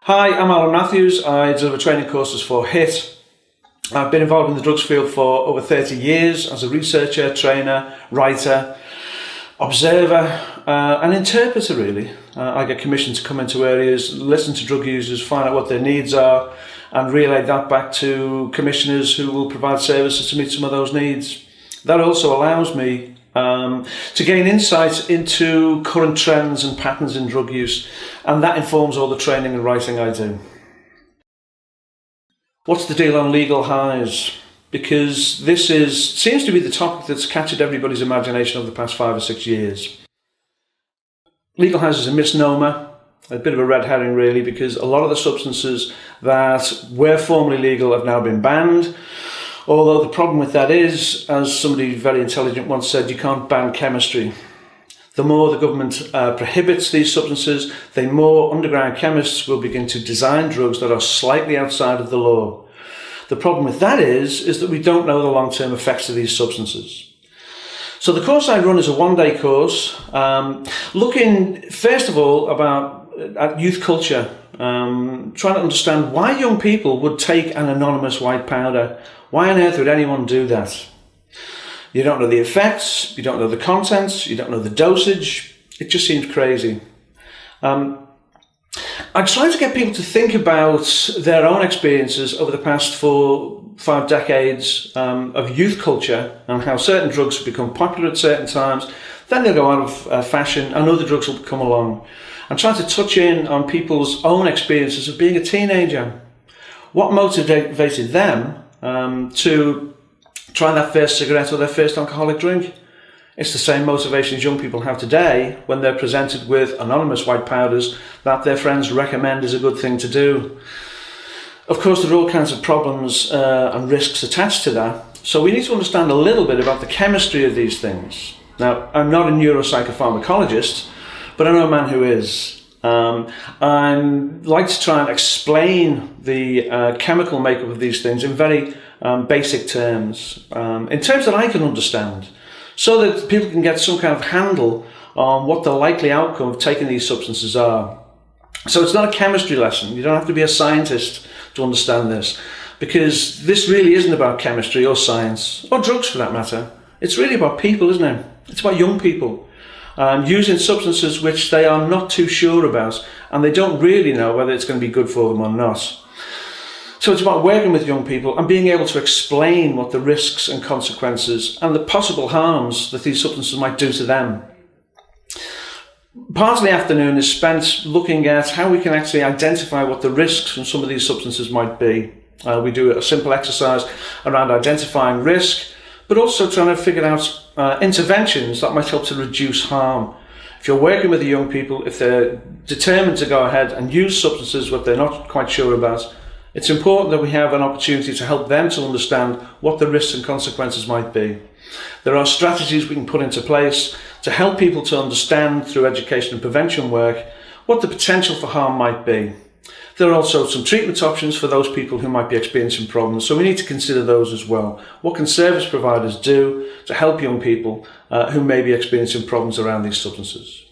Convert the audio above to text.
Hi, I'm Alan Matthews. I deliver training courses for HIT. I've been involved in the drugs field for over 30 years as a researcher, trainer, writer, observer, and interpreter really. I get commissioned to come into areas, listen to drug users, find out what their needs are, and relay that back to commissioners who will provide services to meet some of those needs. That also allows me to gain insight into current trends and patterns in drug use, and that informs all the training and writing I do. What's the deal on legal highs? Because this seems to be the topic that's captured everybody's imagination over the past 5 or 6 years. Legal highs is a misnomer, a bit of a red herring really, because a lot of the substances that were formerly legal have now been banned. Although the problem with that is, as somebody very intelligent once said, you can't ban chemistry. The more the government prohibits these substances, the more underground chemists will begin to design drugs that are slightly outside of the law. The problem with that is that we don't know the long-term effects of these substances. So the course I run is a one-day course, looking first of all at youth culture, trying to understand why young people would take an anonymous white powder. Why on earth would anyone do that? You don't know the effects, you don't know the contents, you don't know the dosage. It just seems crazy. I try to get people to think about their own experiences over the past 4-5 decades of youth culture and how certain drugs have become popular at certain times. Then they'll go out of fashion and other drugs will come along. I'm trying to touch in on people's own experiences of being a teenager. What motivated them to try that first cigarette or their first alcoholic drink? It's the same motivations young people have today when they're presented with anonymous white powders that their friends recommend is a good thing to do. Of course, there are all kinds of problems and risks attached to that, so we need to understand a little bit about the chemistry of these things. Now, I'm not a neuropsychopharmacologist, but I know a man who is. I like to try and explain the chemical makeup of these things in very basic terms, in terms that I can understand, so that people can get some kind of handle on what the likely outcome of taking these substances are. So it's not a chemistry lesson. You don't have to be a scientist to understand this, because this really isn't about chemistry or science, or drugs for that matter. It's really about people, isn't it? It's about young people using substances which they are not too sure about, and they don't really know whether it's going to be good for them or not. So it's about working with young people and being able to explain what the risks and consequences and the possible harms that these substances might do to them. Part of the afternoon is spent looking at how we can actually identify what the risks from some of these substances might be. We do a simple exercise around identifying risk, but also trying to figure out interventions that might help to reduce harm. If you're working with the young people, if they're determined to go ahead and use substances what they're not quite sure about, it's important that we have an opportunity to help them to understand what the risks and consequences might be. There are strategies we can put into place to help people to understand through education and prevention work what the potential for harm might be. There are also some treatment options for those people who might be experiencing problems, so we need to consider those as well. What can service providers do to help young people who may be experiencing problems around these substances?